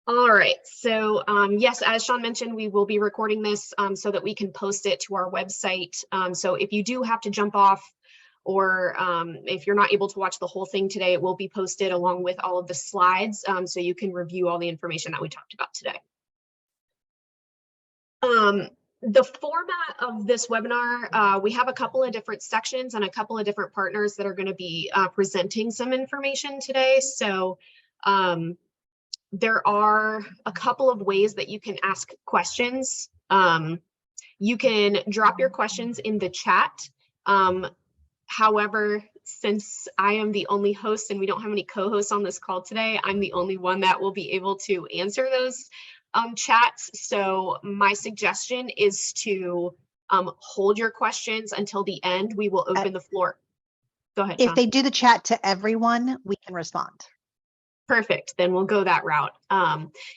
All right, so yes, as Sean mentioned, we will be recording this so that we can post it to our website. So if you do have to jump off or if you're not able to watch the whole thing today, it will be posted along with all of the slides so you can review all the information that we talked about today. The format of this webinar, we have a couple of different sections and a couple of different partners that are going to be presenting some information today. So there are a couple of ways that you can ask questions. You can drop your questions in the chat. However, since I am the only host and we don't have any co-hosts on this call today, I'm the only one that will be able to answer those chats. So my suggestion is to hold your questions until the end. We will open the floor. Go ahead, Sean. If they do the chat to everyone, we can respond. Perfect, then we'll go that route.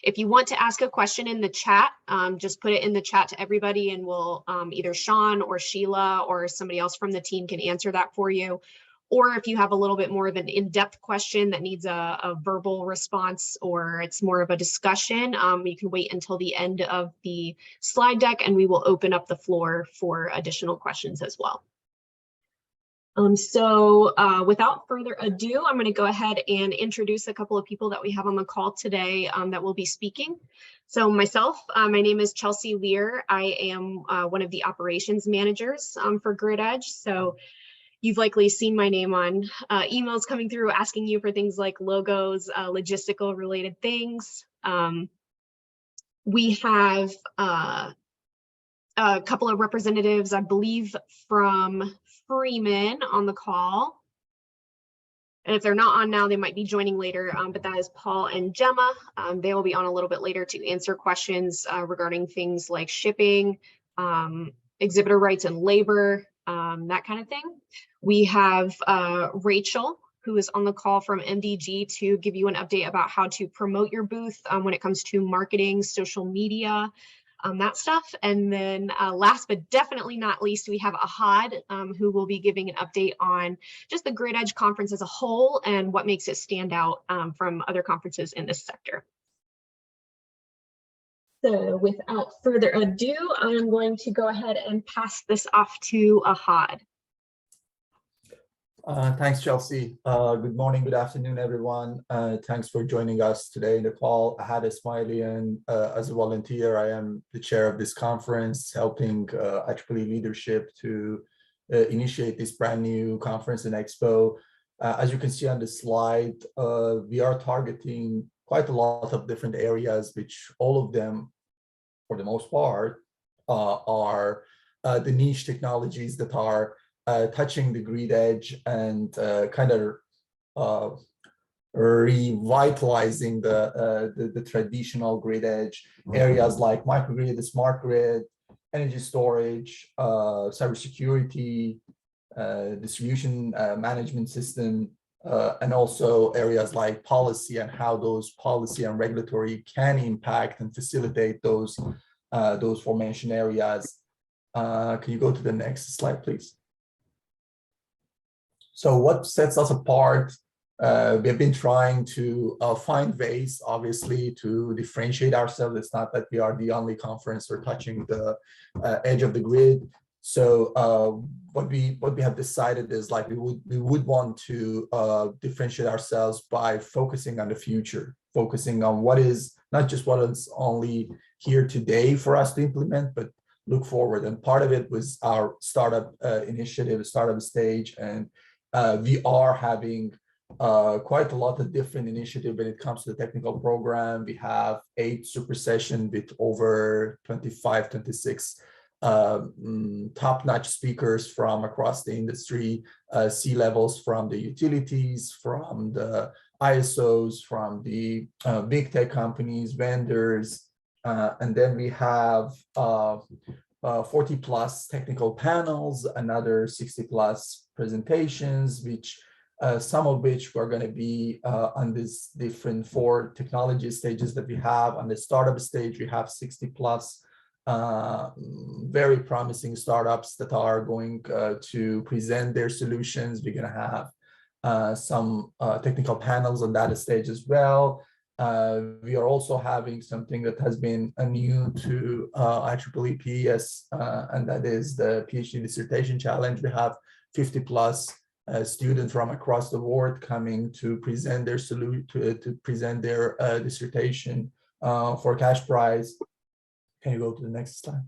If you want to ask a question in the chat, just put it in the chat to everybody and we'll either Sean or Sheila or somebody else from the team can answer that for you. Or if you have a little bit more of an in-depth question that needs a verbal response or it's more of a discussion, you can wait until the end of the slide deck and we will open up the floor for additional questions as well. Without further ado, I'm going to go ahead and introduce a couple of people that we have on the call today that will be speaking. So myself, my name is Chelsea Lear. I am one of the operations managers for Grid Edge. So you've likely seen my name on emails coming through asking you for things like logos, logistical related things. We have a couple of representatives, I believe, from Freeman on the call. And if they're not on now, they might be joining later, but that is Paul and Gemma. They will be on a little bit later to answer questions regarding things like shipping, exhibitor rights and labor, that kind of thing. We have Rachel, who is on the call from MDG to give you an update about how to promote your booth when it comes to marketing, social media, that stuff. And then last but definitely not least, we have Ahad, who will be giving an update on just the Grid Edge conference as a whole and what makes it stand out from other conferences in this sector. So without further ado, I'm going to go ahead and pass this off to Ahad. Thanks, Chelsea. Good morning, good afternoon, everyone. Thanks for joining us today in the call. Ahad Ismailian, as a volunteer, I am the chair of this conference, helping IEEE leadership to initiate this brand new conference and expo. As you can see on the slide, we are targeting quite a lot of different areas, which all of them, for the most part, are the niche technologies that are touching the grid edge and kind of revitalizing the traditional grid edge areas like microgrid, the smart grid, energy storage, cybersecurity, distribution management system, and also areas like policy and how those policy and regulatory can impact and facilitate those formation areas. Can you go to the next slide, please? So what sets us apart? We've been trying to find ways, obviously, to differentiate ourselves. It's not that we are the only conference or touching the edge of the grid. So what we have decided is like we would want to differentiate ourselves by focusing on the future, focusing on what is not just what is only here today for us to implement, but look forward. And part of it was our startup initiative, startup stage, and we are having quite a lot of different initiatives when it comes to the technical program. We have 8 super sessions with over 25, 26 top-notch speakers from across the industry, C-levels from the utilities, from the ISOs, from the big tech companies, vendors, and then we have 40 plus technical panels, another 60 plus presentations, which some of which we're going to be on these different 4 technology stages that we have. On the startup stage, we have 60 plus very promising startups that are going to present their solutions. We're going to have some technical panels on that stage as well. We are also having something that has been new to IEEE PES, and that is the PhD dissertation challenge. We have 50 plus students from across the world coming to present their to present their dissertation for cash prize. Can you go to the next slide?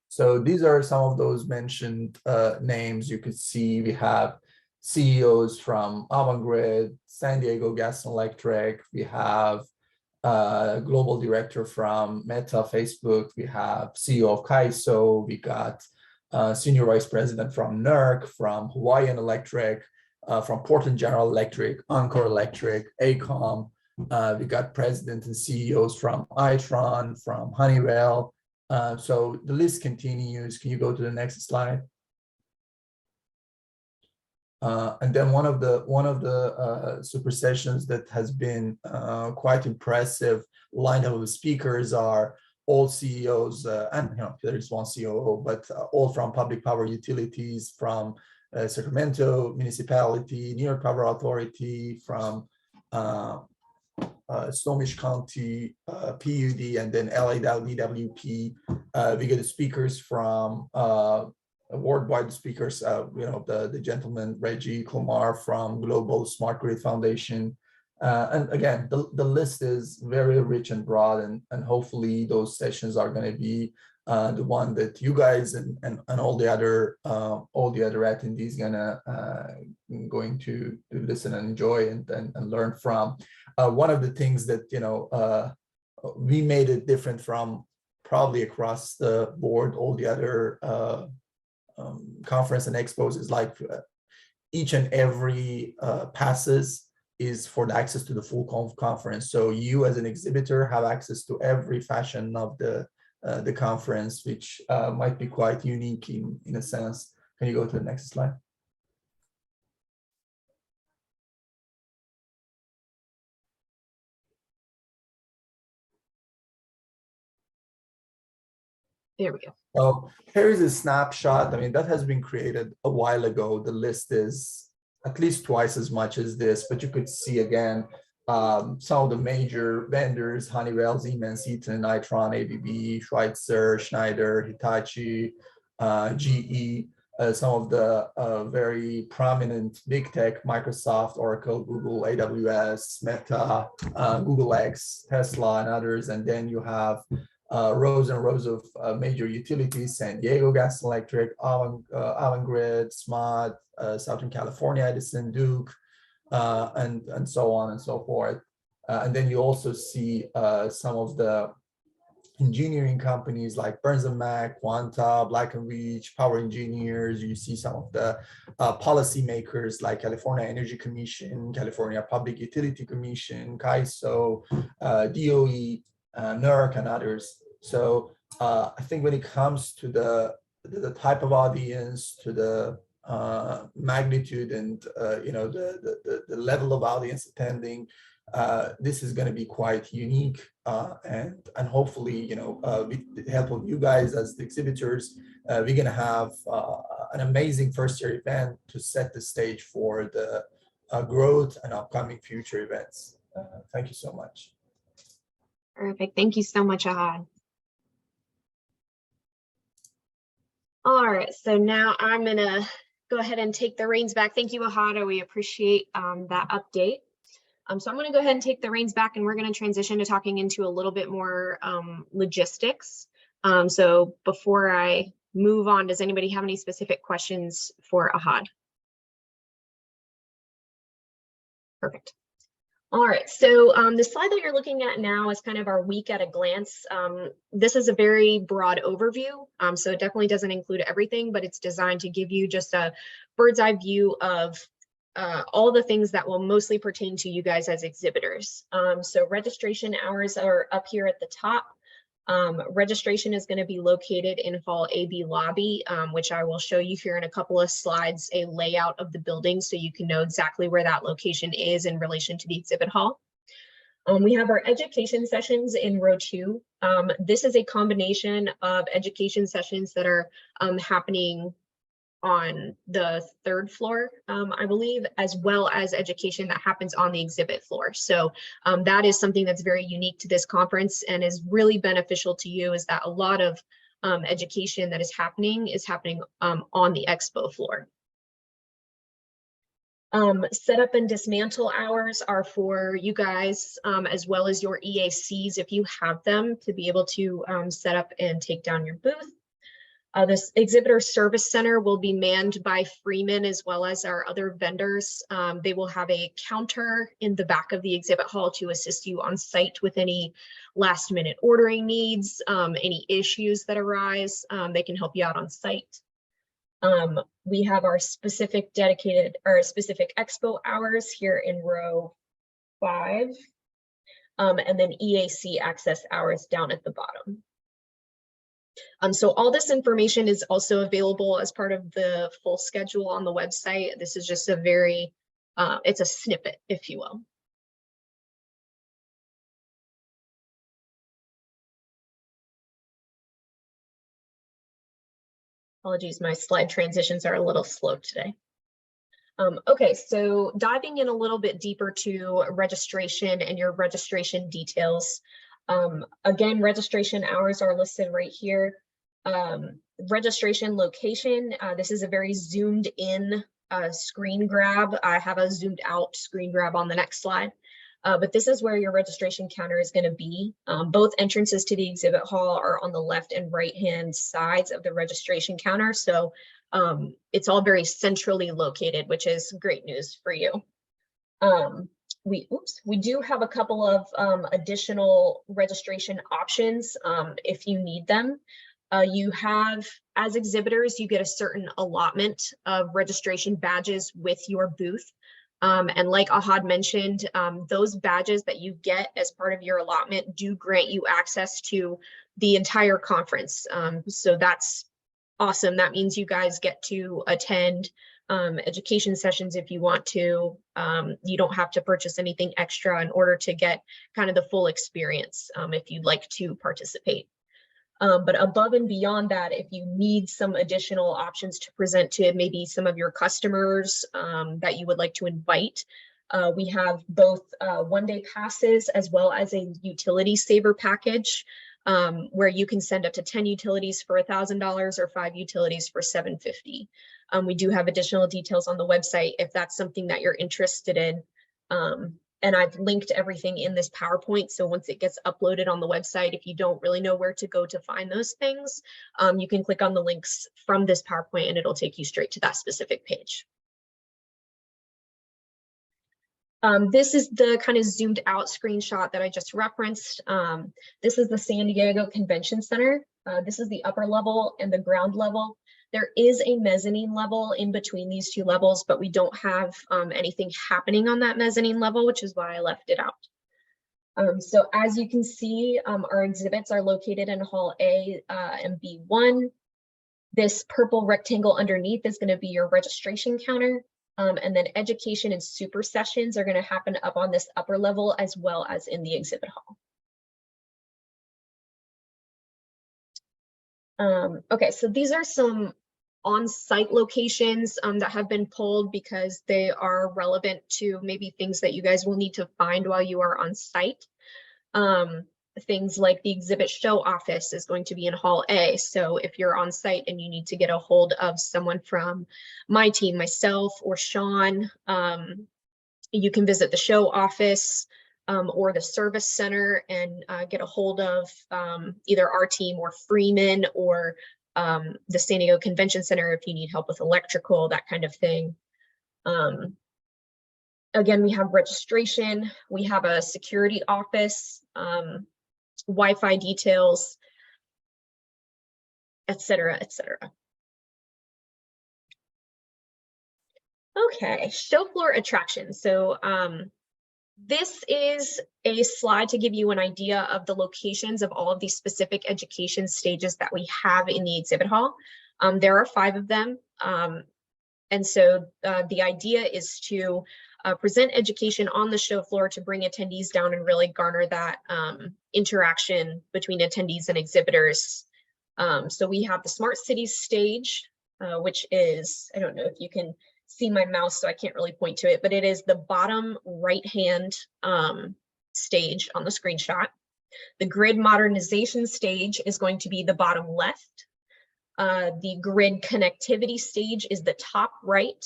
So these are some of those mentioned names. You could see we have CEOs from Avangrid, San Diego Gas and Electric. We have global director from Meta, Facebook. We have CEO of Kaiso. We got senior vice president from NERC, from Hawaiian Electric, from Portland General Electric, Encore Electric, AECOM. We got president and CEOs from Itron, from Honeywell. So the list continues. Can you go to the next slide? And then one of the super sessions that has been quite impressive lineup of speakers are all CEOs, and there is one COO, but all from public power utilities, from Sacramento Municipality, New York Power Authority, from Snohomish County PUD, and then LA DWP. We get the speakers from worldwide speakers, the gentleman Reggie Kumar from Global Smart Grid Foundation. And again, the list is very rich and broad, and hopefully those sessions are going to be the one that you guys and all the other attendees going to listen and enjoy and learn from. One of the things that we made it different from probably across the board all the other conference and expos is like each and every passes is for the access to the full conference. So you as an exhibitor have access to every fashion of the conference, which might be quite unique in a sense. Can you go to the next slide? There we go. So here is a snapshot. I mean, that has been created a while ago. The list is at least twice as much as this, but you could see again, some of the major vendors: Honeywell, Siemens, Eaton, Itron, ABB, Schweitzer, Schneider, Hitachi, GE, some of the very prominent big tech: Microsoft, Oracle, Google, AWS, Meta, Google X, Tesla, and others. And then you have rows and rows of major utilities: San Diego Gas and Electric, Avangrid, SMOD, Southern California Edison, Duke, and so on and so forth. And then you also see some of the engineering companies like Burns & Mac, Quanta, Black & Veatch, Power Engineers. You see some of the policymakers like California Energy Commission, California Public Utility Commission, CAISO, DOE, NERC, and others. So I think when it comes to the type of audience, to the magnitude and the level of audience attending, this is going to be quite unique, and hopefully with the help of you guys as the exhibitors, we're going to have an amazing first year event to set the stage for the growth and upcoming future events. Thank you so much. Perfect. Thank you so much, Ahad. All right, so now I'm gonna go ahead and take the reins back. Thank you, Ahad. We appreciate that update. So I'm gonna go ahead and take the reins back, and we're gonna transition to talking into a little bit more logistics. So before I move on, does anybody have any specific questions for Ahad? Perfect. All right, so the slide that you're looking at now is kind of our week at a glance. This is a very broad overview, so it definitely doesn't include everything, but it's designed to give you just a bird's eye view of all the things that will mostly pertain to you guys as exhibitors. So registration hours are up here at the top. Registration is going to be located in Hall AB lobby, which I will show you here in a couple of slides, a layout of the building so you can know exactly where that location is in relation to the exhibit hall. We have our education sessions in row 2. This is a combination of education sessions that are happening on the 3rd floor, I believe, as well as education that happens on the exhibit floor. So that is something that's very unique to this conference and is really beneficial to you, is that a lot of education that is happening on the expo floor. Setup and dismantle hours are for you guys, as well as your EACs, if you have them, to be able to set up and take down your booth. This exhibitor service center will be manned by Freeman as well as our other vendors. They will have a counter in the back of the exhibit hall to assist you on site with any last minute ordering needs, any issues that arise. They can help you out on site. We have our specific dedicated or specific expo hours here in row 5, and then EAC access hours down at the bottom. So all this information is also available as part of the full schedule on the website. This is just a very, it's a snippet, if you will. Apologies, my slide transitions are a little slow today. Okay, so diving in a little bit deeper to registration and your registration details. Again, registration hours are listed right here. Registration location, this is a very zoomed in screen grab. I have a zoomed out screen grab on the next slide. But this is where your registration counter is going to be. Both entrances to the exhibit hall are on the left and right hand sides of the registration counter. So it's all very centrally located, which is great news for you. We do have a couple of additional registration options if you need them. You have, as exhibitors, you get a certain allotment of registration badges with your booth. And like Ahad mentioned, those badges that you get as part of your allotment do grant you access to the entire conference. So that's awesome. That means you guys get to attend education sessions if you want to. You don't have to purchase anything extra in order to get kind of the full experience if you'd like to participate. But above and beyond that, if you need some additional options to present to maybe some of your customers that you would like to invite, we have both one-day passes as well as a utility saver package where you can send up to 10 utilities for $1,000 or 5 utilities for $750. We do have additional details on the website if that's something that you're interested in. And I've linked everything in this PowerPoint. So once it gets uploaded on the website, if you don't really know where to go to find those things, you can click on the links from this PowerPoint and it'll take you straight to that specific page. This is the kind of zoomed out screenshot that I just referenced. This is the San Diego Convention Center. This is the upper level and the ground level. There is a mezzanine level in between these two levels, but we don't have anything happening on that mezzanine level, which is why I left it out. So as you can see, our exhibits are located in Hall A and B1. This purple rectangle underneath is going to be your registration counter. And then education and super sessions are going to happen up on this upper level as well as in the exhibit hall. Okay, so these are some on-site locations that have been pulled because they are relevant to maybe things that you guys will need to find while you are on site. Things like the exhibit show office is going to be in Hall A. So if you're on site and you need to get a hold of someone from my team, myself or Sean, you can visit the show office or the service center and get a hold of either our team or Freeman or the San Diego Convention Center if you need help with electrical, that kind of thing. Again, we have registration, we have a security office, Wi-Fi details, etc., etc. Okay, show floor attractions. So this is a slide to give you an idea of the locations of all of these specific education stages that we have in the exhibit hall. There are 5 of them. And so the idea is to present education on the show floor to bring attendees down and really garner that interaction between attendees and exhibitors. So we have the Smart Cities stage, which is, I don't know if you can see my mouse, so I can't really point to it, but it is the bottom right-hand stage on the screenshot. The grid modernization stage is going to be the bottom left. The grid connectivity stage is the top right.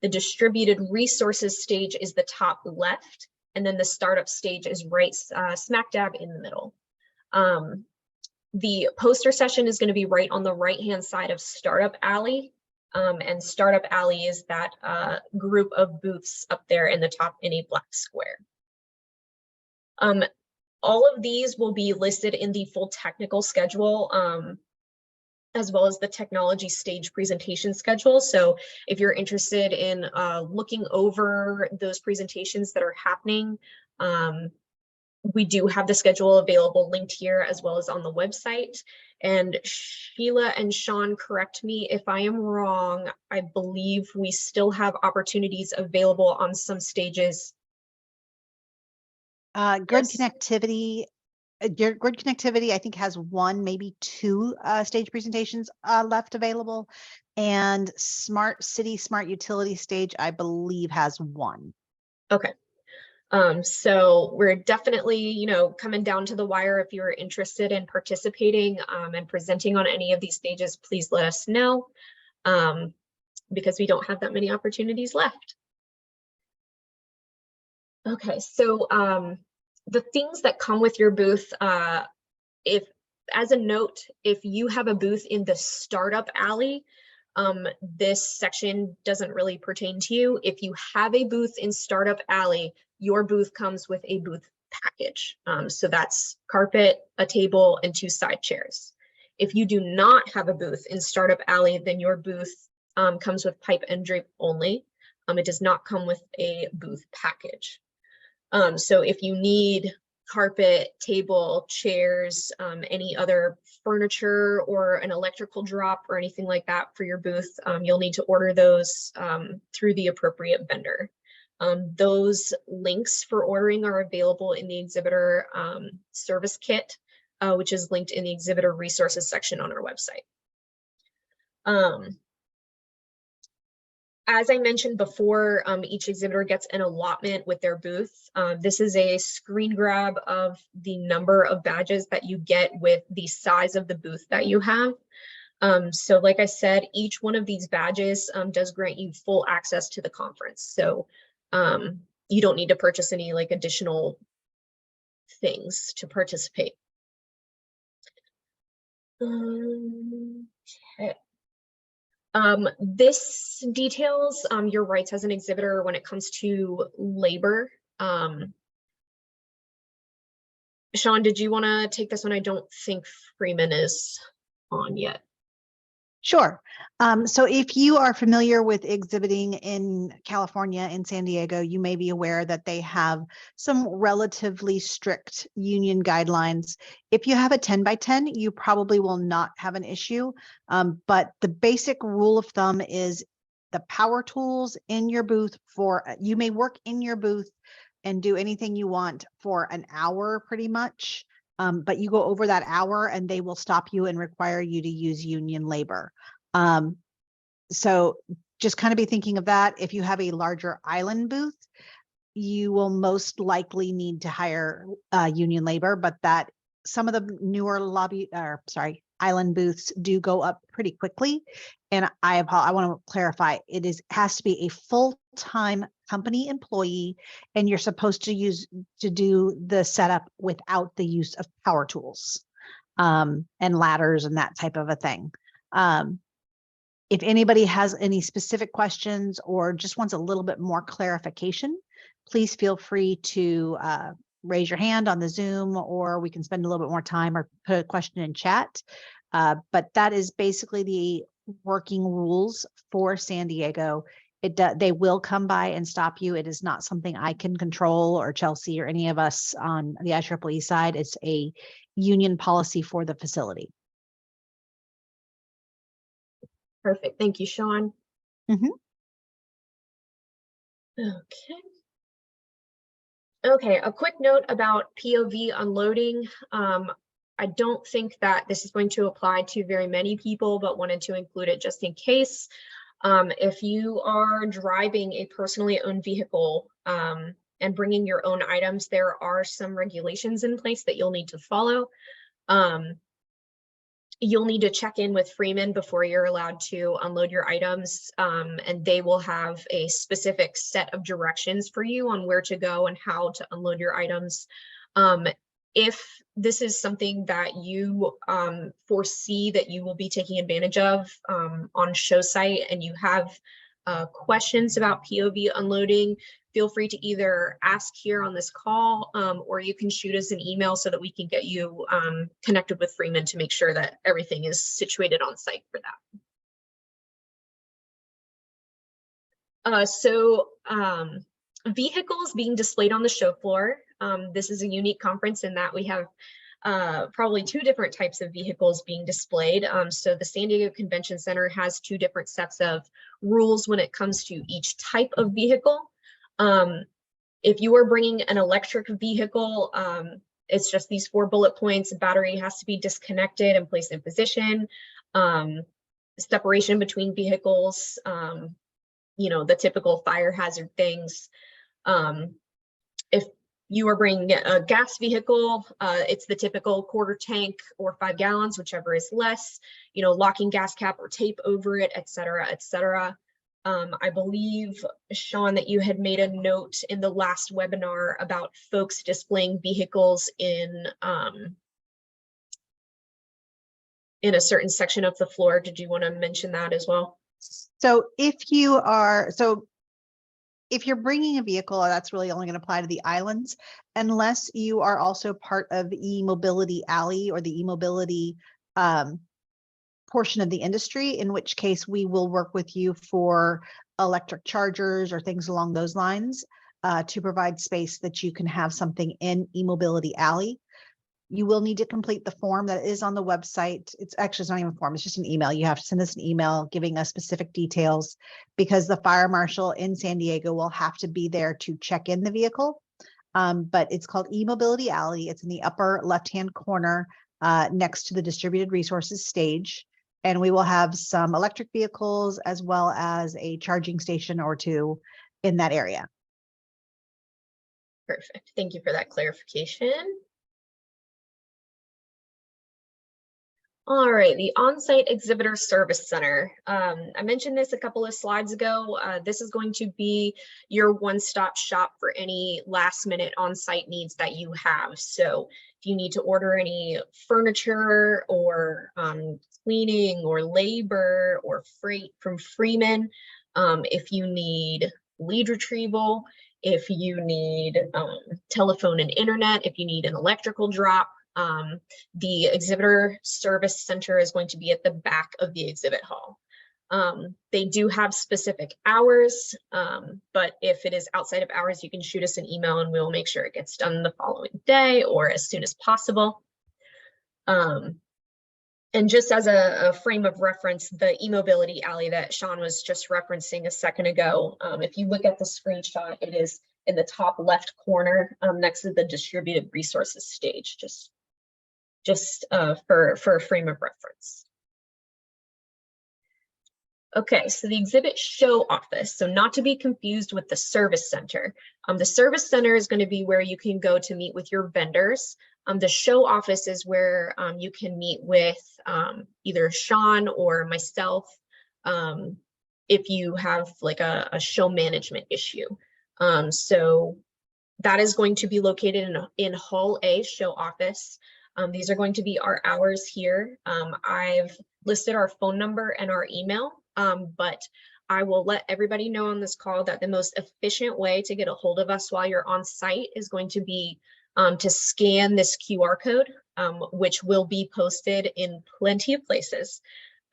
The distributed resources stage is the top left. And then the startup stage is right smack dab in the middle. The poster session is going to be right on the right-hand side of Startup Alley. And Startup Alley is that group of booths up there in the top in a black square. All of these will be listed in the full technical schedule, as well as the technology stage presentation schedule. So if you're interested in looking over those presentations that are happening, we do have the schedule available linked here as well as on the website. And Sheila and Sean, correct me if I am wrong, I believe we still have opportunities available on some stages. Grid Yes. connectivity, your grid connectivity, I think has one, maybe two stage presentations left available. And smart city, smart utility stage, I believe has one. Okay. So we're definitely, you know, coming down to the wire. If you're interested in participating and presenting on any of these stages, please let us know, because we don't have that many opportunities left. Okay, so the things that come with your booth, if, as a note, if you have a booth in the Startup Alley, this section doesn't really pertain to you. If you have a booth in Startup Alley, your booth comes with a booth package. So that's carpet, a table, and 2 side chairs. If you do not have a booth in Startup Alley, then your booth comes with pipe and drape only. It does not come with a booth package. So if you need carpet, table, chairs, any other furniture or an electrical drop or anything like that for your booth, you'll need to order those through the appropriate vendor. Those links for ordering are available in the Exhibitor service kit, which is linked in the Exhibitor resources section on our website. As I mentioned before, each exhibitor gets an allotment with their booth. This is a screen grab of the number of badges that you get with the size of the booth that you have. So like I said, each one of these badges does grant you full access to the conference. So you don't need to purchase any like additional things to participate. Okay. This details your rights as an exhibitor when it comes to labor. Sean, did you want to take this one? I don't think Freeman is on yet. Sure. So if you are familiar with exhibiting in California, in San Diego, you may be aware that they have some relatively strict union guidelines. If you have a 10 by 10, you probably will not have an issue. But the basic rule of thumb is the power tools in your booth you may work in your booth and do anything you want for an hour pretty much. But you go over that hour and they will stop you and require you to use union labor. So just kind of be thinking of that. If you have a larger island booth, you will most likely need to hire union labor, but that some of the newer island booths do go up pretty quickly. And I want to clarify, has to be a full-time company employee, and you're supposed to do the setup without the use of power tools and ladders and that type of a thing. If anybody has any specific questions or just wants a little bit more clarification, please feel free to raise your hand on the Zoom, or we can spend a little bit more time or put a question in chat. But that is basically the working rules for San Diego. They will come by and stop you. It is not something I can control, or Chelsea or any of us on the IEEE side. It's a union policy for the facility. Perfect. Thank you, Sean. Mm-hmm. Okay. Okay, a quick note about POV unloading. I don't think that this is going to apply to very many people, but wanted to include it just in case. If you are driving a personally owned vehicle and bringing your own items, there are some regulations in place that you'll need to follow. You'll need to check in with Freeman before you're allowed to unload your items, and they will have a specific set of directions for you on where to go and how to unload your items. If this is something that you foresee that you will be taking advantage of on show site and you have questions about POV unloading, feel free to either ask here on this call or you can shoot us an email so that we can get you connected with Freeman to make sure that everything is situated on site for that. Vehicles being displayed on the show floor. This is a unique conference in that we have probably two different types of vehicles being displayed. So the San Diego Convention Center has two different sets of rules when it comes to each type of vehicle. If you are bringing an electric vehicle, it's just these 4 bullet points. Battery has to be disconnected and placed in position. Separation between vehicles, you know, the typical fire hazard things. If you are bringing a gas vehicle, it's the typical 1/4 tank or 5 gallons, whichever is less, you know, locking gas cap or tape over it, et cetera, et cetera. I believe, Sean, that you had made a note in the last webinar about folks displaying vehicles in a certain section of the floor. Did you want to mention that as well? So if you're bringing a vehicle, that's really only going to apply to the islands, unless you are also part of the e-mobility alley or the e-mobility portion of the industry, in which case we will work with you for electric chargers or things along those lines to provide space that you can have something in e-mobility alley. You will need to complete the form that is on the website. It's actually, it's not even a form, it's just an email. You have to send us an email giving us specific details because the fire marshal in San Diego will have to be there to check in the vehicle. But it's called e-mobility alley. It's in the upper left-hand corner next to the distributed resources stage. And we will have some electric vehicles as well as a charging station or two in that area. Perfect. Thank you for that clarification. All right, the on-site exhibitor service center. I mentioned this a couple of slides ago. This is going to be your one-stop shop for any last-minute on-site needs that you have. So if you need to order any furniture or cleaning or labor or freight from Freeman, if you need lead retrieval, if you need telephone and internet, if you need an electrical drop, the exhibitor service center is going to be at the back of the exhibit hall. They do have specific hours, but if it is outside of hours, you can shoot us an email and we'll make sure it gets done the following day or as soon as possible. And just as a frame of reference, the e-mobility alley that Sean was just referencing a second ago, if you look at the screenshot, it is in the top left corner next to the distributed resources stage, just for a frame of reference. Okay, so the exhibit show office, so not to be confused with the service center. The service center is going to be where you can go to meet with your vendors. The show office is where you can meet with either Sean or myself if you have like a show management issue. So that is going to be located in Hall A, show office. These are going to be our hours here. I've listed our phone number and our email, but I will let everybody know on this call that the most efficient way to get a hold of us while you're on site is going to be to scan this QR code, which will be posted in plenty of places.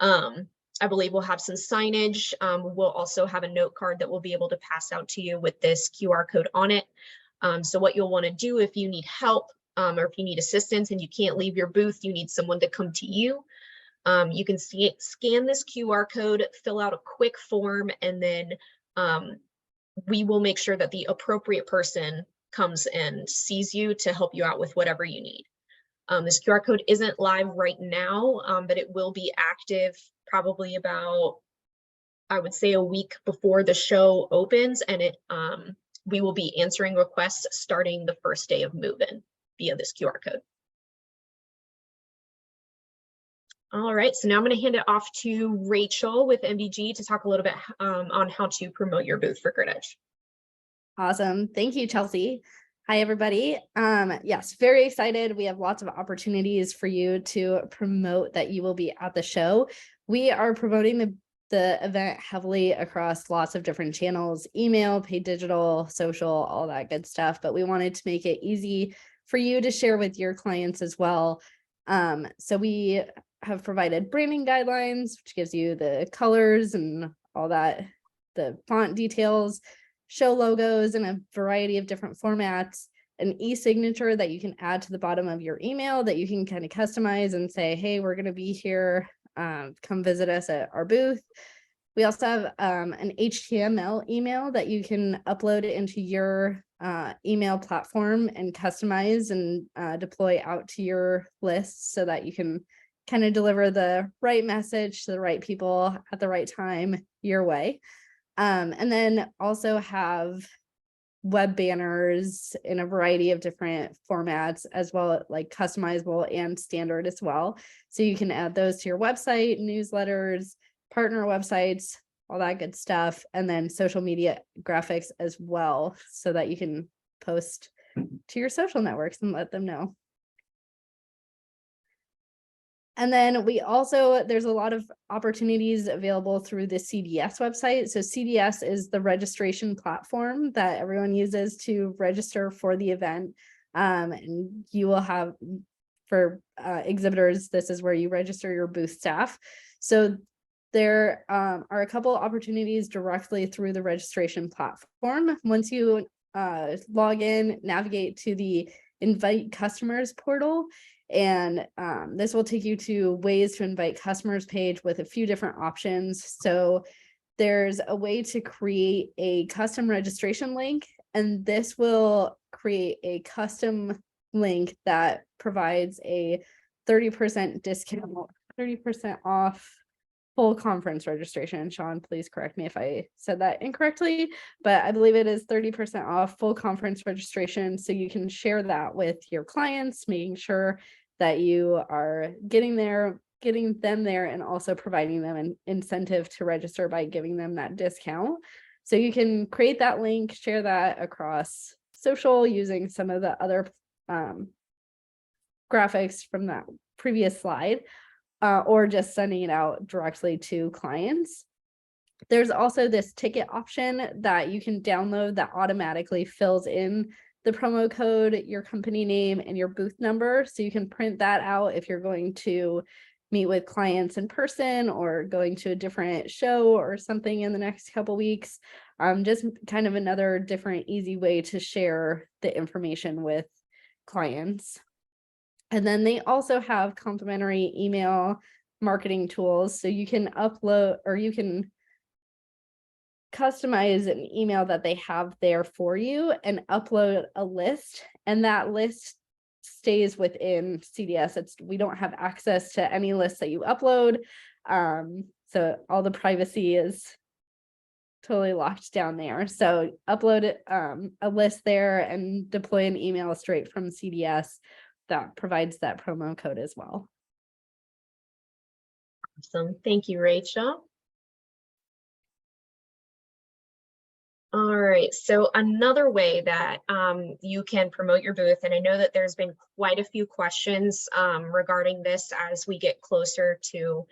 I believe we'll have some signage. We'll also have a note card that we'll be able to pass out to you with this QR code on it. So what you'll want to do if you need help, or if you need assistance and you can't leave your booth, you need someone to come to you. You can scan this QR code, fill out a quick form, and then we will make sure that the appropriate person comes and sees you to help you out with whatever you need. This QR code isn't live right now, but it will be active probably about, I would say, a week before the show opens, and we will be answering requests starting the first day of move-in via this QR code. All right, so now I'm going to hand it off to Rachel with MBG to talk a little bit on how to promote your booth for Grid Edge. Awesome. Thank you, Chelsea. Hi, everybody. Yes, very excited. We have lots of opportunities for you to promote that you will be at the show. We are promoting the event heavily across lots of different channels, email, paid digital, social, all that good stuff. But we wanted to make it easy for you to share with your clients as well. So we have provided branding guidelines, which gives you the colors and all that, the font details, show logos in a variety of different formats, an e-signature that you can add to the bottom of your email that you can kind of customize and say, hey, we're going to be here. Come visit us at our booth. We also have an HTML email that you can upload into your email platform and customize and deploy out to your list so that you can kind of deliver the right message to the right people at the right time your way. And then also have web banners in a variety of different formats, as well, like customizable and standard as well. So you can add those to your website, newsletters, partner websites, all that good stuff. And then social media graphics as well, so that you can post to your social networks and let them know. And then we also, there's a lot of opportunities available through the CDS website. So CDS is the registration platform that everyone uses to register for the event. And you will have, for exhibitors, this is where you register your booth staff. So there are a couple opportunities directly through the registration platform. Once you log in, navigate to the Invite Customers portal, and this will take you to ways to invite customers page with a few different options. So there's a way to create a custom registration link, and this will create a custom link that provides a 30% discount, 30% off full conference registration. Sean, please correct me if I said that incorrectly, but I believe it is 30% off full conference registration. So you can share that with your clients, making sure that you are getting them there, and also providing them an incentive to register by giving them that discount. So you can create that link, share that across social using some of the other graphics from that previous slide, or just sending it out directly to clients. There's also this ticket option that you can download that automatically fills in the promo code, your company name, and your booth number. So you can print that out if you're going to meet with clients in person or going to a different show or something in the next couple weeks. Just kind of another different, easy way to share the information with clients. And then they also have complimentary email marketing tools. So you can upload, or you can customize an email that they have there for you and upload a list, and that list stays within CDS. We don't have access to any lists that you upload. So all the privacy is totally locked down there. So upload a list there and deploy an email straight from CDS that provides that promo code as well. Awesome. Thank you, Rachel. All right, so another way that you can promote your booth, and I know that there's been quite a few questions regarding this as we get closer to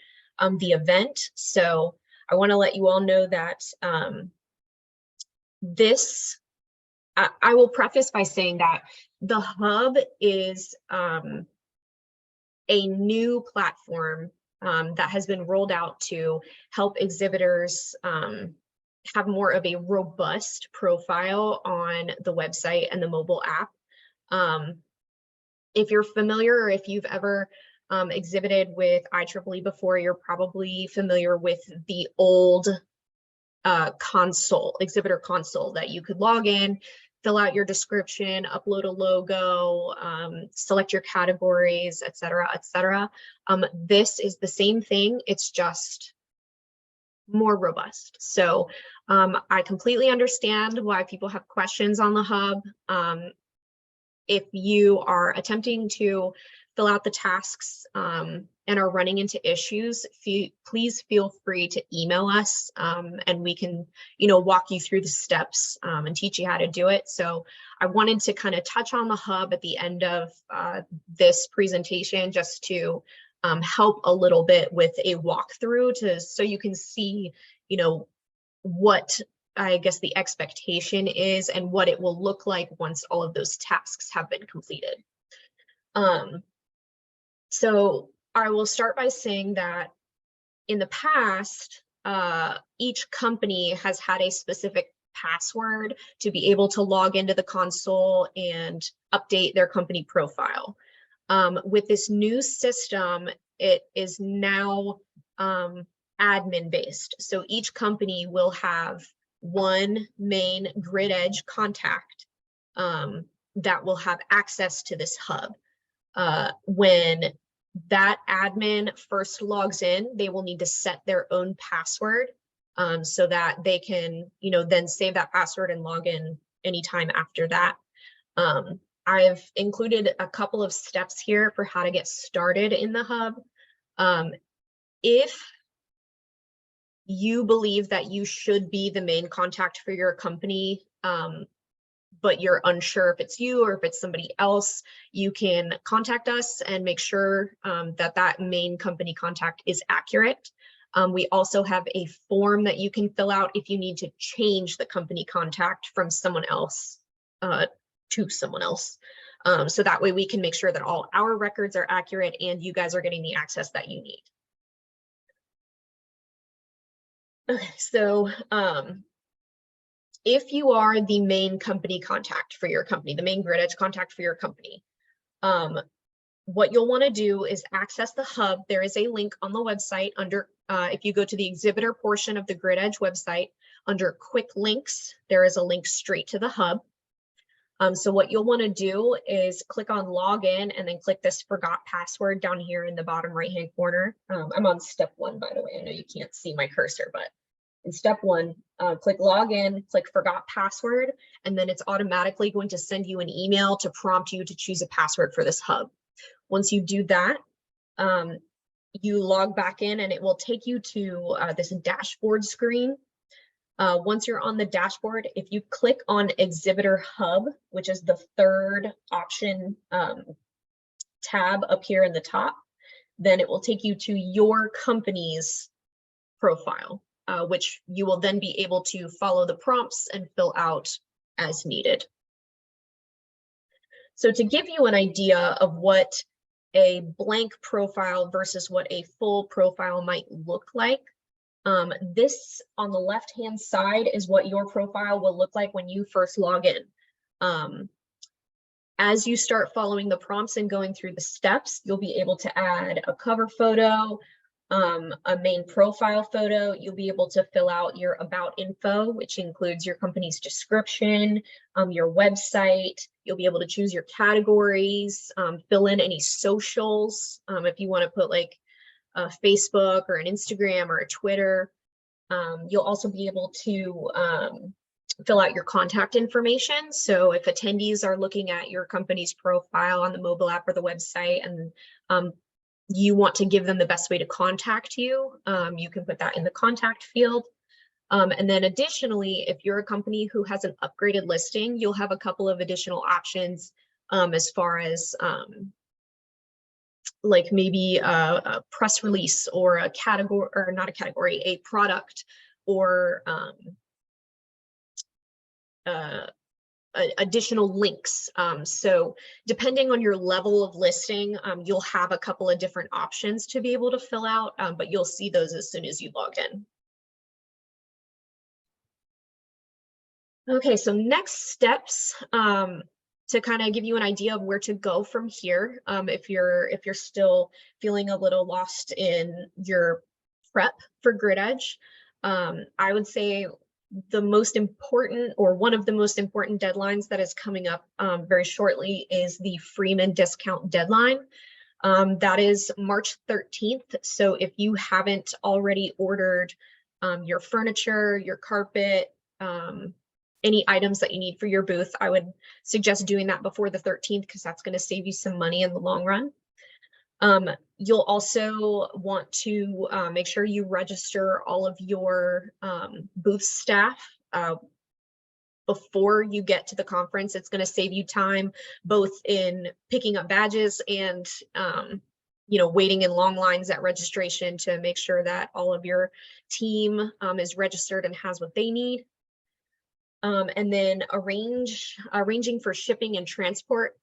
the event. So I want to let you all know that I will preface by saying that the Hub is a new platform that has been rolled out to help exhibitors have more of a robust profile on the website and the mobile app. If you're familiar, or if you've ever exhibited with IEEE before, you're probably familiar with the old console, exhibitor console, that you could log in, fill out your description, upload a logo, select your categories, et cetera, et cetera. This is the same thing. It's just more robust. So I completely understand why people have questions on the hub. If you are attempting to fill out the tasks and are running into issues, please feel free to email us and we can, walk you through the steps and teach you how to do it. So I wanted to kind of touch on the hub at the end of this presentation just to help a little bit with a walkthrough so you can see, what I guess the expectation is and what it will look like once all of those tasks have been completed. So I will start by saying that in the past, each company has had a specific password to be able to log into the console and update their company profile. With this new system, it is now admin based. So each company will have one main grid edge contact that will have access to this hub. When that admin first logs in, they will need to set their own password so that they can, then save that password and log in anytime after that. I've included a couple of steps here for how to get started in the hub. If you believe that you should be the main contact for your company, but you're unsure if it's you or if it's somebody else, you can contact us and make sure that main company contact is accurate. We also have a form that you can fill out if you need to change the company contact from someone else to someone else. So that way we can make sure that all our records are accurate and you guys are getting the access that you need. Okay, so if you are the main company contact for your company, the main grid edge contact for your company, what you'll want to do is access the hub. There is a link on the website under, if you go to the exhibitor portion of the grid edge website, under quick links, there is a link straight to the hub. So what you'll want to do is click on login and then click this forgot password down here in the bottom right hand corner. I'm on step 1, by the way. I know you can't see my cursor, but in step 1, click login, click forgot password, and then it's automatically going to send you an email to prompt you to choose a password for this hub. Once you do that, you log back in and it will take you to this dashboard screen. Once you're on the dashboard, if you click on Exhibitor Hub, which is the third option tab up here in the top, then it will take you to your company's profile, which you will then be able to follow the prompts and fill out as needed. So to give you an idea of what a blank profile versus what a full profile might look like, this on the left-hand side is what your profile will look like when you first log in. As you start following the prompts and going through the steps, you'll be able to add a cover photo, a main profile photo. You'll be able to fill out your about info, which includes your company's description, your website. You'll be able to choose your categories, fill in any socials. If you want to put like a Facebook or an Instagram or a Twitter. You'll also be able to fill out your contact information. So if attendees are looking at your company's profile on the mobile app or the website and you want to give them the best way to contact you, you can put that in the contact field. And then additionally, if you're a company who has an upgraded listing, you'll have a couple of additional options as far as like maybe a press release or a category, or not a category, a product, or additional links. So depending on your level of listing, you'll have a couple of different options to be able to fill out, but you'll see those as soon as you log in. Okay, so next steps, to kind of give you an idea of where to go from here, if you're still feeling a little lost in your prep for Grid Edge, I would say the most important, or one of the most important deadlines that is coming up very shortly is the Freeman discount deadline. That is March 13th. So if you haven't already ordered your furniture, your carpet, any items that you need for your booth, I would suggest doing that before the 13th, because that's going to save you some money in the long run. You'll also want to make sure you register all of your booth staff before you get to the conference. It's going to save you time both in picking up badges and waiting in long lines at registration to make sure that all of your team is registered and has what they need. And then arranging for shipping and transport.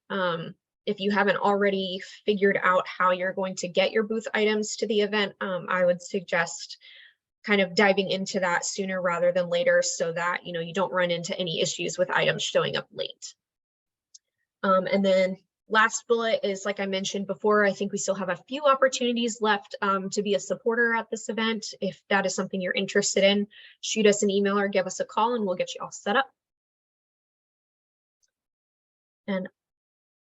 If you haven't already figured out how you're going to get your booth items to the event, I would suggest kind of diving into that sooner rather than later, so that you don't run into any issues with items showing up late. And then last bullet is, like I mentioned before, I think we still have a few opportunities left to be a supporter at this event. If that is something you're interested in, shoot us an email or give us a call and we'll get you all set up. And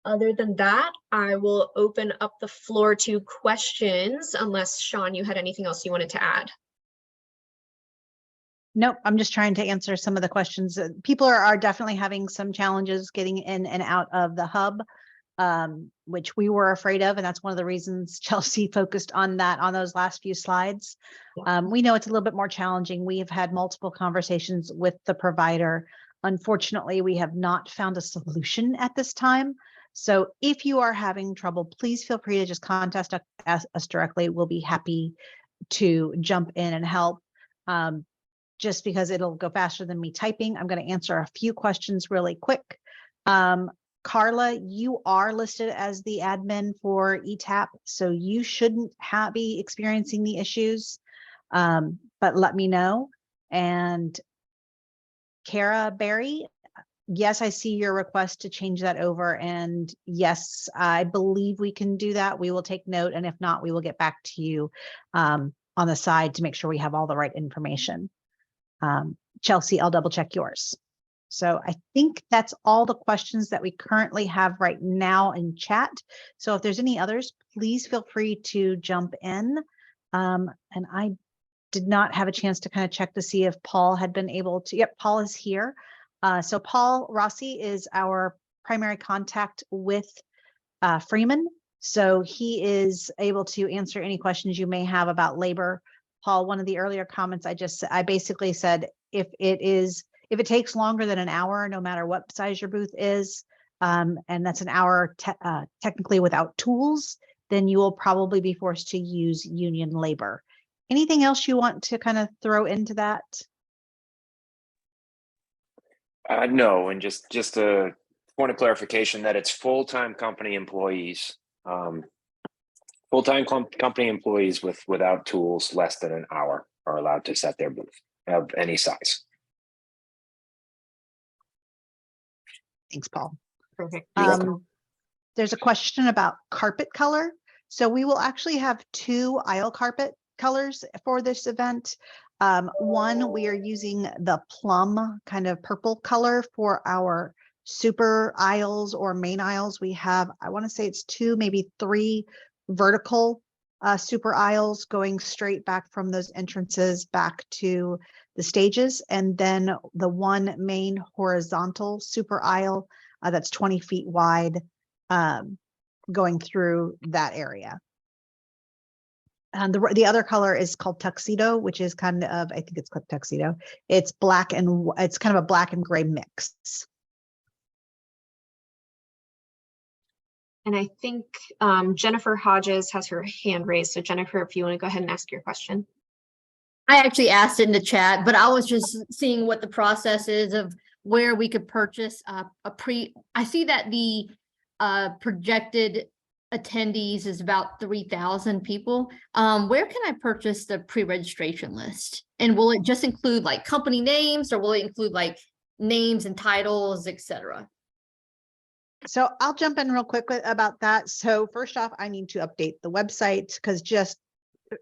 other than that, I will open up the floor to questions, unless Sean, you had anything else you wanted to add. Nope, I'm just trying to answer some of the questions. People are definitely having some challenges getting in and out of the hub, which we were afraid of. And that's one of the reasons Chelsea focused on that on those last few slides. We know it's a little bit more challenging. We have had multiple conversations with the provider. Unfortunately, we have not found a solution at this time. So if you are having trouble, please feel free to just contact us directly. We'll be happy to jump in and help. Just because it'll go faster than me typing, I'm going to answer a few questions really quick. Carla, you are listed as the admin for ETAP, so you shouldn't be experiencing the issues, but let me know. And Kara Berry, yes, I see your request to change that over, and yes, I believe we can do that. We will take note, and if not, we will get back to you on the side to make sure we have all the right information. Chelsea, I'll double check yours. So I think that's all the questions that we currently have right now in chat. So if there's any others, please feel free to jump in. And I did not have a chance to kind of check to see if Paul had been able to. Yep, Paul is here. So Paul Rossi is our primary contact with Freeman. So he is able to answer any questions you may have about labor. Paul, one of the earlier comments I basically said, if it takes longer than an hour, no matter what size your booth is, and that's an hour technically without tools, then you will probably be forced to use union labor. Anything else you want to kind of throw into that? No, and just a point of clarification that it's full-time company employees. Full-time company employees without tools less than an hour are allowed to set their booth of any size. Thanks, Paul. Perfect. There's a question about carpet color. So we will actually have 2 aisle carpet colors for this event. One, we are using the plum kind of purple color for our super aisles or main aisles. We have, I want to say it's 2, maybe 3 vertical super aisles going straight back from those entrances back to the stages. And then the one main horizontal super aisle that's 20 feet wide going through that area. And the other color is called tuxedo, which is kind of, I think it's called tuxedo. It's black and it's kind of a black and gray mix. And I think Jennifer Hodges has her hand raised. So Jennifer, if you want to go ahead and ask your question. I actually asked it in the chat, but I was just seeing what the process is of where we could purchase I see that the projected attendees is about 3,000 people. Where can I purchase the pre-registration list? And will it just include like company names, or will it include like names and titles, etc.? So I'll jump in real quick about that. So first off, I need to update the website because just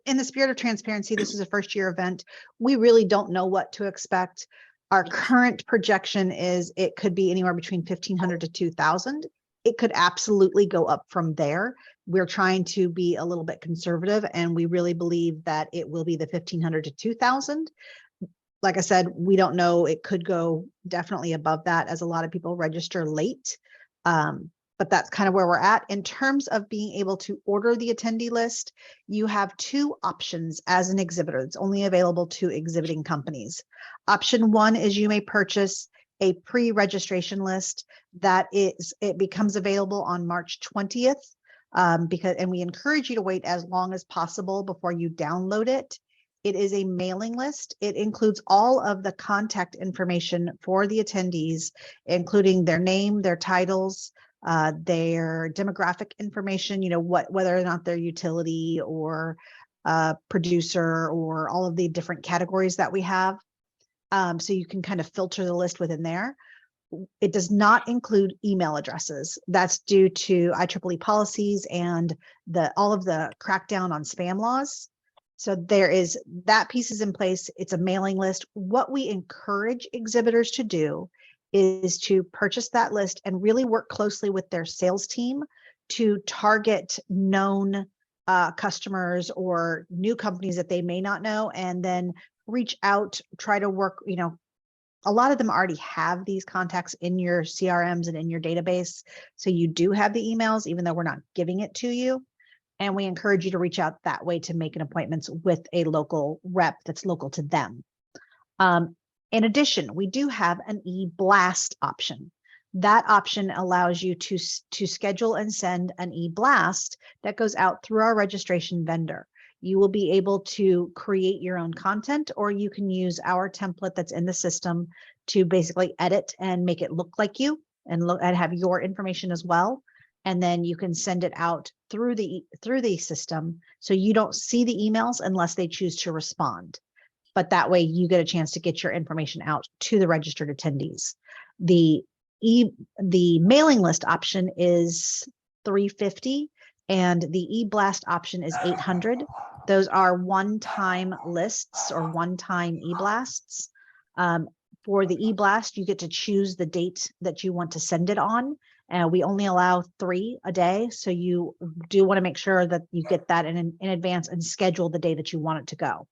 in the spirit of transparency, this is a first year event. We really don't know what to expect. Our current projection is it could be anywhere between 1,500 to 2,000. It could absolutely go up from there. We're trying to be a little bit conservative, and we really believe that it will be the 1,500 to 2,000. Like I said, we don't know. It could go definitely above that, as a lot of people register late. But that's kind of where we're at. In terms of being able to order the attendee list, you have two options as an exhibitor. It's only available to exhibiting companies. Option one is you may purchase a pre-registration list it becomes available on March 20th. And we encourage you to wait as long as possible before you download it. It is a mailing list. It includes all of the contact information for the attendees, including their name, their titles, their demographic information, whether or not they're utility or producer, or all of the different categories that we have. So you can kind of filter the list within there. It does not include email addresses. That's due to IEEE policies and all of the crackdown on spam laws. So that piece is in place. It's a mailing list. What we encourage exhibitors to do is to purchase that list and really work closely with their sales team to target known customers or new companies that they may not know, and then reach out, try to work, a lot of them already have these contacts in your CRMs and in your database. So you do have the emails, even though we're not giving it to you. And we encourage you to reach out that way to make an appointment with a local rep that's local to them. In addition, we do have an e-blast option. That option allows you to schedule and send an e-blast that goes out through our registration vendor. You will be able to create your own content, or you can use our template that's in the system to basically edit and make it look like you and have your information as well. And then you can send it out through the system. So you don't see the emails unless they choose to respond. But that way you get a chance to get your information out to the registered attendees. The mailing list option is $350 and the e-blast option is $800. Those are one-time lists or one-time e-blasts. For the e-blast, you get to choose the date that you want to send it on. We only allow 3 a day. So you do want to make sure that you get that in advance and schedule the day that you want it to go.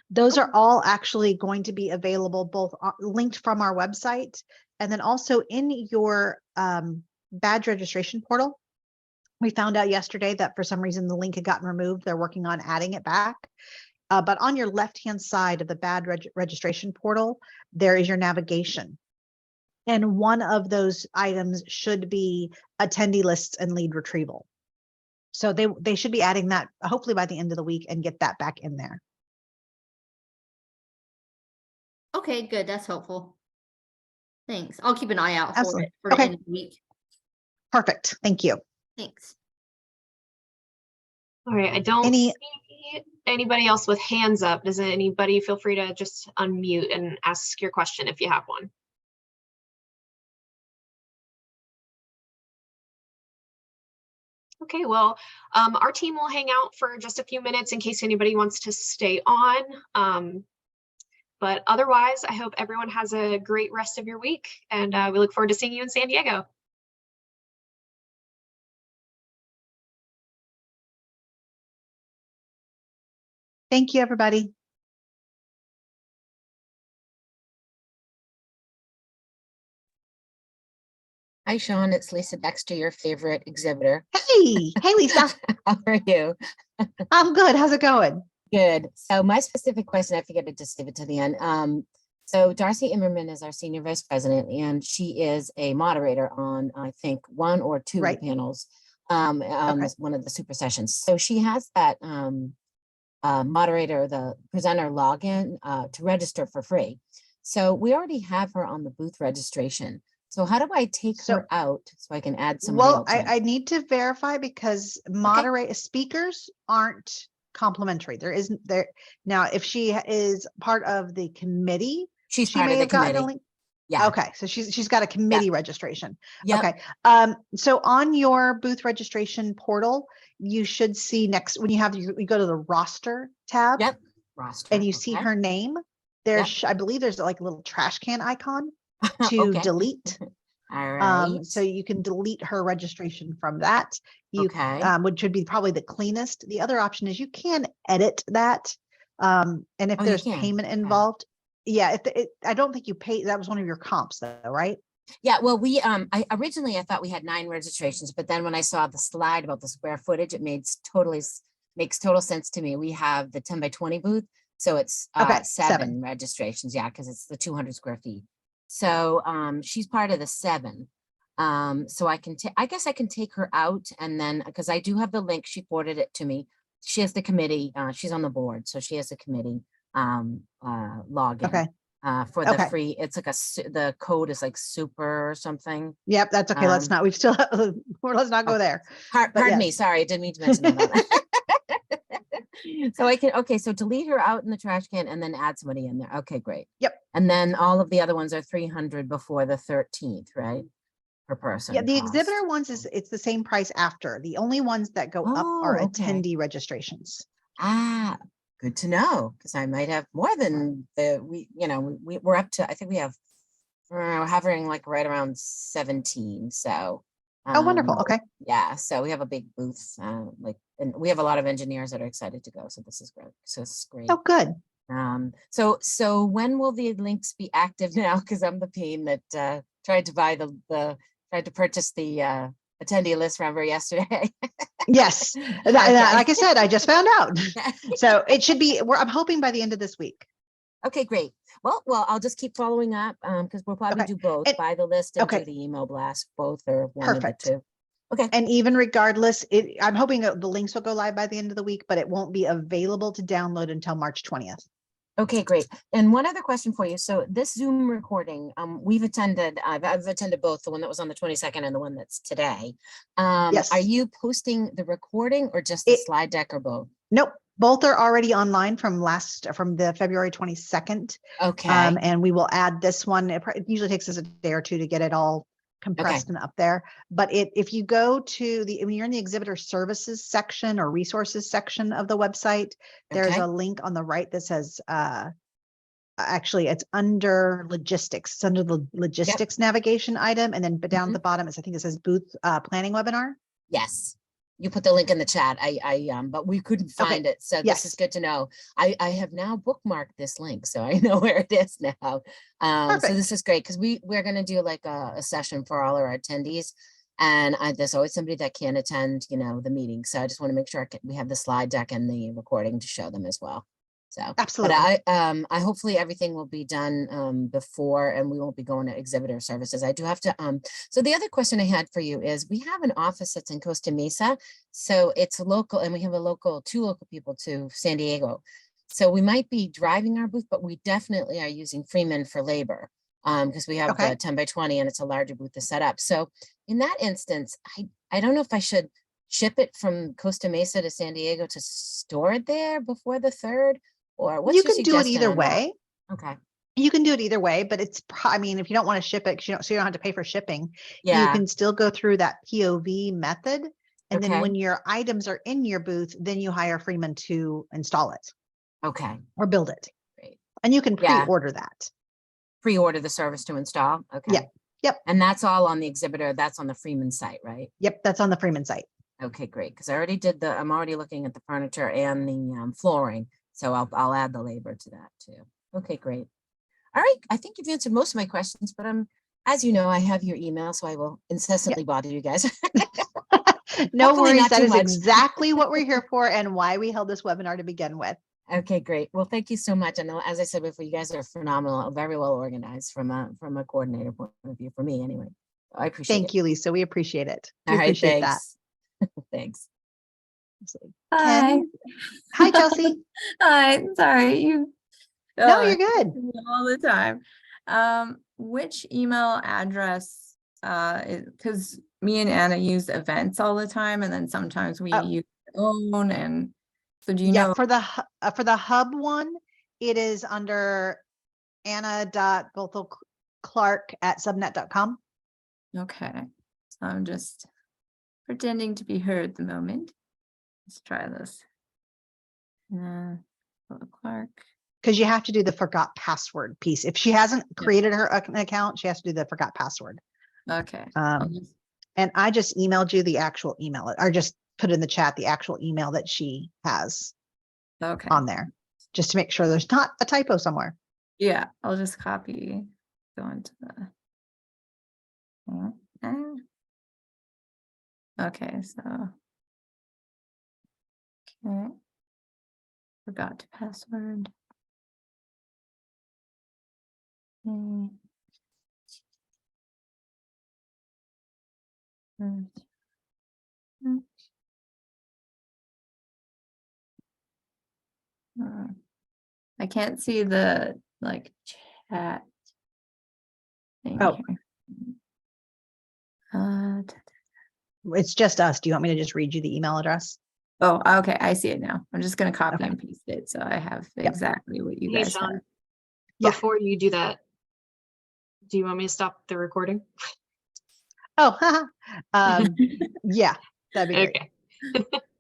Those are all actually going to be available, both linked from our website and then also in your badge registration portal. We found out yesterday that for some reason the link had gotten removed. They're working on adding it back. But on your left-hand side of the badge registration portal, there is your navigation. And one of those items should be attendee lists and lead retrieval. So they should be adding that hopefully by the end of the week and get that back in there. Okay, good. That's helpful. Thanks. I'll keep an eye out for Absolutely. it for the Okay. end of the week. Perfect. Thank you. Thanks. All right, I don't see anybody else with hands up. Does anybody feel free to just unmute and ask your question if you have one? Okay, well, our team will hang out for just a few minutes in case anybody wants to stay on. But otherwise, I hope everyone has a great rest of your week, and we look forward to seeing you in San Diego. Thank you, everybody. Hi, Sean. It's Lisa Dexter, your favorite exhibitor. Hey, Lisa. How are you? I'm good. How's it going? Good. So my specific question, I figured I'd just leave it to the end. So Darcy Immerman is our senior vice president, and she is a moderator on, I think, 1 or 2 Right. panels, Okay. one of the super sessions. So she has that moderator, the presenter login to register for free. So we already have her on the booth registration. So how do I take her out so I can add somebody Well, else in? I need to verify because speakers aren't complimentary. Now, if she is part of the committee, She's she part may of the have gotten a committee. link. Yeah. Okay, so she's got a committee registration. Yep. Okay, so on your booth registration portal, you should see next, when you go to the roster tab Yep. Roster. and you see okay. her name, I believe there's like a little trash can icon to Okay. delete. All right. So you can delete her registration from that. You, Okay. which would be probably the cleanest. The other option is you can edit that. And if Oh, you there's can. payment Okay. involved, yeah, I don't think you pay, that was one of your comps though, right? Yeah, well, we I originally I thought we had 9 registrations, but then when I saw the slide about the square footage, it makes total sense to me. We have the 10 by 20 booth, so it's Okay, 7 7. registrations, yeah, because it's the 200 square feet. So she's part of the 7. So I guess I can take her out, and then because I do have the link, she forwarded it to me. She has the committee, she's on the board, so she has a committee login. Okay. For the Okay. free, it's like the code is like super or something. Yep, that's okay. Let's not, we've still, let's not go there. But Pardon me, yes. sorry, I didn't mean to mention that. So I can, okay, so delete her out in the trash can and then add somebody in there. Okay, great. Yep. And then all of the other ones are 300 before the 13th, right? Per person. Yeah, the cost. exhibitor ones it's the same price after. The only ones that go up are Oh, okay. attendee registrations. Ah, good to know, because I might have more than we're up to, I think we have, we're hovering like right around 17. So. Oh, wonderful. Okay. Yeah, so we have a big booth, and we have a lot of engineers that are excited to go. So this is great. So this is great. Oh, good. So when will the links be active now? Because I'm the pain that tried to purchase the attendee list, remember yesterday? Yes. Okay. Like I said, I just found out. So it should be, I'm hoping by the end of this week. Okay, great. Well, I'll just keep following up because we'll probably Okay. do both, And- buy the list and okay. do the email blast, both or one Perfect. of the 2. Okay. And even regardless, I'm hoping the links will go live by the end of the week, but it won't be available to download until March 20th. Okay, great. And one other question for you. So this Zoom recording, I've attended both, the one that was on the 22nd and the one that's today. Yes. Are you posting the recording or just the slide deck or both? Nope. Both are already online from the February 22nd. Okay. And we will add this one. It usually takes us a day or 2 to get it all compressed and up there. But if you go to when you're in the exhibitor services section or resources section of the website, there's a link on the right that says, actually it's under logistics. It's under the logistics navigation item. And then down at the bottom is, I think it says booth planning webinar. Yes. You put the link in the chat. But we couldn't find it. So this is good to know. I have now bookmarked this link, so I know where it is now. So this is great because we're going to do like a session for all our attendees. And there's always somebody that can't attend, the meeting. So I just want to make sure we have the slide deck and the recording to show them as well. So absolutely. But I hopefully everything will be done before, and we won't be going to exhibitor services. I do have to so the other question I had for you is, we have an office that's in Costa Mesa, so it's local, and we have 2 local people to San Diego. So we might be driving our booth, but we definitely are using Freeman for labor because we have the 10 by 20 and it's a larger booth to set up. So in that instance, I don't know if I should ship it from Costa Mesa to San Diego to store it there before the 3rd. Or what's you your can do it suggestion either on that? way. Okay. You can do it either way, but it's, I mean, if you don't want to ship it, so you don't have to pay for shipping, you Yeah. can still go through that POV method. And then Okay. when your items are in your booth, then you hire Freeman to install it Okay. or build it. Great. And you can Yeah. pre-order that. Pre-order the service to install. Okay. Yeah. Yep. And that's all on the exhibitor. That's on the Freeman site, right? Yep. That's on the Freeman site. Okay, great. Because I already did I'm already looking at the furniture and the flooring. So I'll add the labor to that too. Okay, great. All right. I think you've answered most of my questions, but as you know, I have your email, so I will incessantly bother you guys. No Hopefully worries. not That too is much. exactly what we're here for and why we held this webinar to begin with. Okay, great. Well, thank you so much. And as I said before, you guys are phenomenal, very well organized from a coordinator point of view for me anyway. I appreciate it. Thank you, Lisa. We appreciate it. All We right, appreciate that. thanks. Thanks. Hi. Ken? Hi, Chelsea. Hi. Sorry, you. No, you're good. All the time. Which email address? Because me and Anna use events all the time, and then sometimes we use our own. And so, do you know? For the hub one, it is under Anna.Goethel clark@subnet.com. Okay, so I'm just pretending to be her at the moment. Let's try this. Clark. Because you have to do the forgot password piece. If she hasn't created her an account, she has to do the forgot password. Okay. I'll Um, just- and I just emailed you the actual email, or just put in the chat the actual email that she has Okay. on there, just to make sure there's not a typo somewhere. Yeah, I'll just copy, go into the. Okay, so. Okay. Forgot to password. Okay. I can't see the like chat thing Oh. here. It's just us. Do you want me to just read you the email address? Oh, okay, I see it now. I'm just gonna copy Okay. and paste it, so I have Yep. exactly what you Hey, guys Sean. have. Yeah. Before you do that, do you want me to stop the recording? Oh, yeah, that'd be great. Okay.